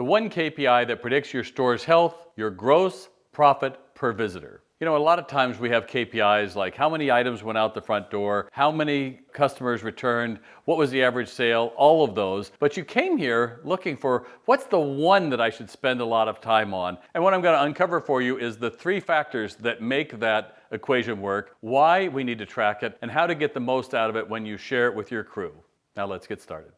The one KPI that predicts your store's health, your gross profit per visitor. You know, a lot of times we have KPIs like how many items went out the front door, how many customers returned, what was the average sale, all of those. But you came here looking for what's the one that I should spend a lot of time on. And what I'm going to uncover for you is the three factors that make that equation work, why we need to track it, and how to get the most out of it when you share it with your crew. Now let's get started.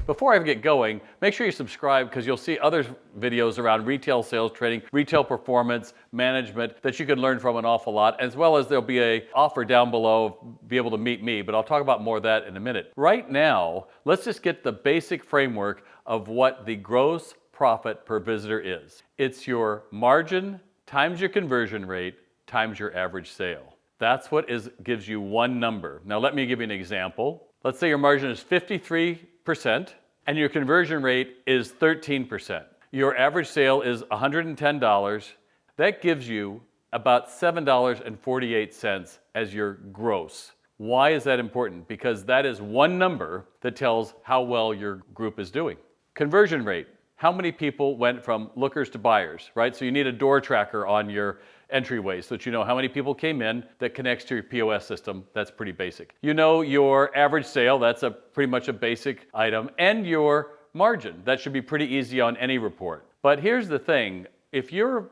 Before I get going, make sure you subscribe because you'll see other videos around retail sales training, retail performance, management that you can learn from an awful lot, as well as there'll be an offer down below, be able to meet me, but I'll talk about more of that in a minute. Right now, let's just get the basic framework of what the gross profit per visitor is. It's your margin times your conversion rate times your average sale. That's what gives you one number. Now let me give you an example. Let's say your margin is 53%. And your conversion rate is 13%. Your average sale is $110. That gives you about $7.48 as your gross. Why is that important? Because that is one number that tells how well your group is doing. Conversion rate. How many people went from lookers to buyers, right? So you need a door tracker on your entryway so that you know how many people came in that connects to your POS system. That's pretty basic. You know your average sale, that's pretty much a basic item, and your margin. That should be pretty easy on any report. But here's the thing, if your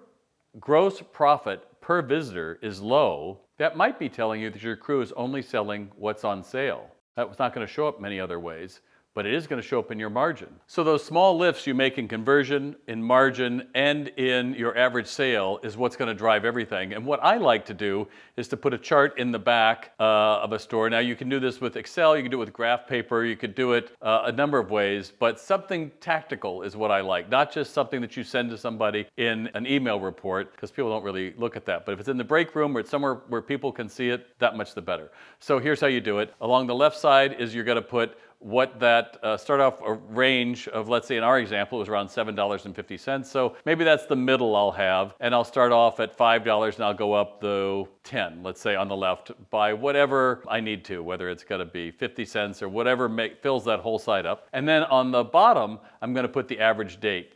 gross profit per visitor is low, that might be telling you that your crew is only selling what's on sale. That's not going to show up many other ways, but it is going to show up in your margin. So those small lifts you make in conversion, in margin, and in your average sale is what's going to drive everything. And what I like to do is to put a chart in the back of a store. Now you can do this with Excel, you can do it with graph paper, you could do it a number of ways, but something tactical is what I like. Not just something that you send to somebody in an email report, because people don't really look at that. But if it's in the break room or it's somewhere where people can see it, that much the better. So here's how you do it. Along the left side is you're going to put what that start off a range of, let's say in our example, it was around $7.50. So maybe that's the middle I'll have, and I'll start off at $5 and I'll go up to 10, let's say on the left, by whatever I need to, whether it's going to be 50 cents or whatever fills that whole side up. And then on the bottom, I'm going to put the average date.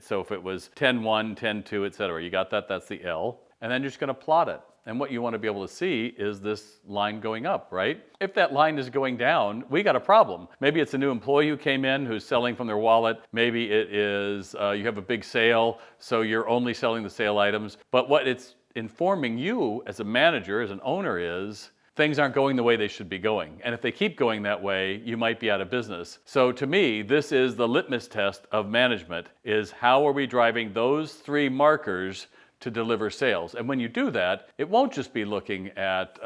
So if it was 10-1, 10-2, etc. You got that? That's the L. And then you're just going to plot it. And what you want to be able to see is this line going up, right? If that line is going down, we got a problem. Maybe it's a new employee who came in who's selling from their wallet. Maybe it is you have a big sale, so you're only selling the sale items. But what it's informing you as a manager, as an owner is, things aren't going the way they should be going. And if they keep going that way, you might be out of business. So to me, this is the litmus test of management, is how are we driving those three markers to deliver sales. And when you do that, it won't just be looking at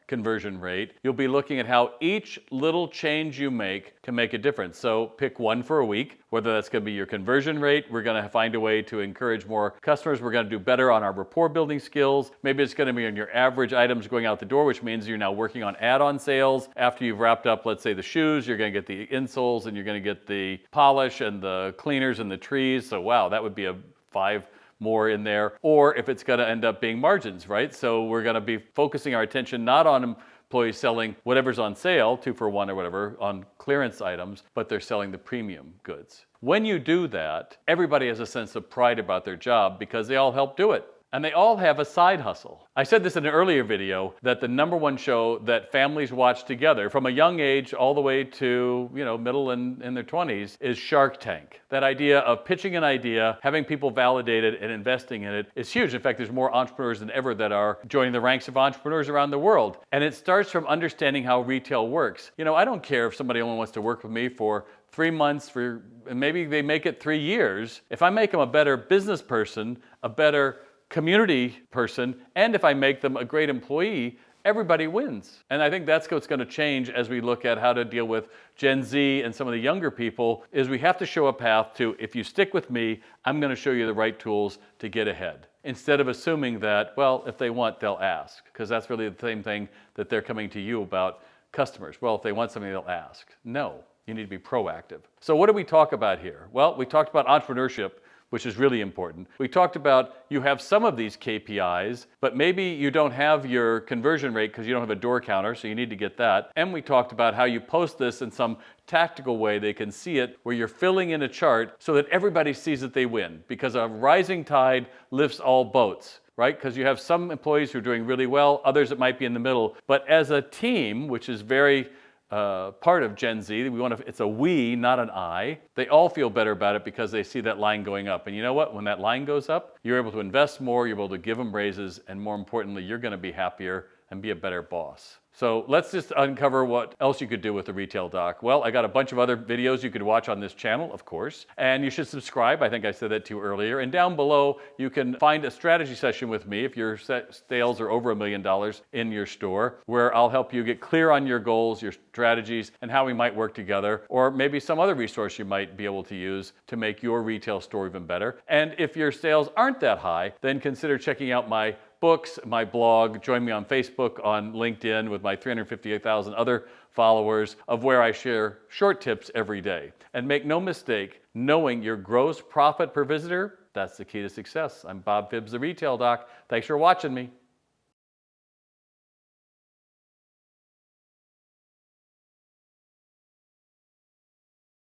conversion rate. You'll be looking at how each little change you make can make a difference. So pick one for a week, whether that's going to be your conversion rate. We're going to find a way to encourage more customers. We're going to do better on our rapport building skills. Maybe it's going to be on your average items going out the door, which means you're now working on add-on sales. After you've wrapped up, let's say the shoes, you're going to get the insoles and you're going to get the polish and the cleaners and the trees. So wow, that would be a 5 more in there. Or if it's going to end up being margins, right? So we're going to be focusing our attention not on employees selling whatever's on sale, 2 for 1 or whatever, on clearance items, but they're selling the premium goods. When you do that, everybody has a sense of pride about their job because they all help do it. And they all have a side hustle. I said this in an earlier video that the #1 show that families watch together from a young age all the way to, middle and in their 20s is Shark Tank. That idea of pitching an idea, having people validate it and investing in it is huge. In fact, there's more entrepreneurs than ever that are joining the ranks of entrepreneurs around the world. And it starts from understanding how retail works. I don't care if somebody only wants to work with me for 3 months, and maybe they make it 3 years. If I make them a better business person, a better community person, and if I make them a great employee, everybody wins. And I think that's what's going to change as we look at how to deal with Gen Z and some of the younger people, is we have to show a path to, if you stick with me, I'm going to show you the right tools to get ahead. Instead of assuming that, well, if they want, they'll ask. Because that's really the same thing that they're coming to you about customers. Well, if they want something, they'll ask. No, you need to be proactive. So what did we talk about here? Well, we talked about entrepreneurship, which is really important. We talked about you have some of these KPIs, but maybe you don't have your conversion rate because you don't have a door counter, so you need to get that. And we talked about how you post this in some tactical way they can see it, where you're filling in a chart so that everybody sees that they win, because a rising tide lifts all boats, right? Because you have some employees who are doing really well, others that might be in the middle. But as a team, which is very part of Gen Z, it's a we, not an I. They all feel better about it because they see that line going up. And you know what? When that line goes up, you're able to invest more, you're able to give them raises, and more importantly, you're going to be happier and be a better boss. So let's just uncover what else you could do with the Retail Doc. Well, I got a bunch of other videos you could watch on this channel, of course, and you should subscribe. I think I said that to you earlier. And down below, you can find a strategy session with me if your sales are over $1 million in your store, where I'll help you get clear on your goals, your strategies, and how we might work together, or maybe some other resource you might be able to use to make your retail store even better. And if your sales aren't that high, then consider checking out my books, my blog, join me on Facebook, on LinkedIn with my 358,000 other followers, of where I share short tips every day. And make no mistake, knowing your gross profit per visitor, that's the key to success. I'm Bob Phibbs, the Retail Doc. Thanks for watching me.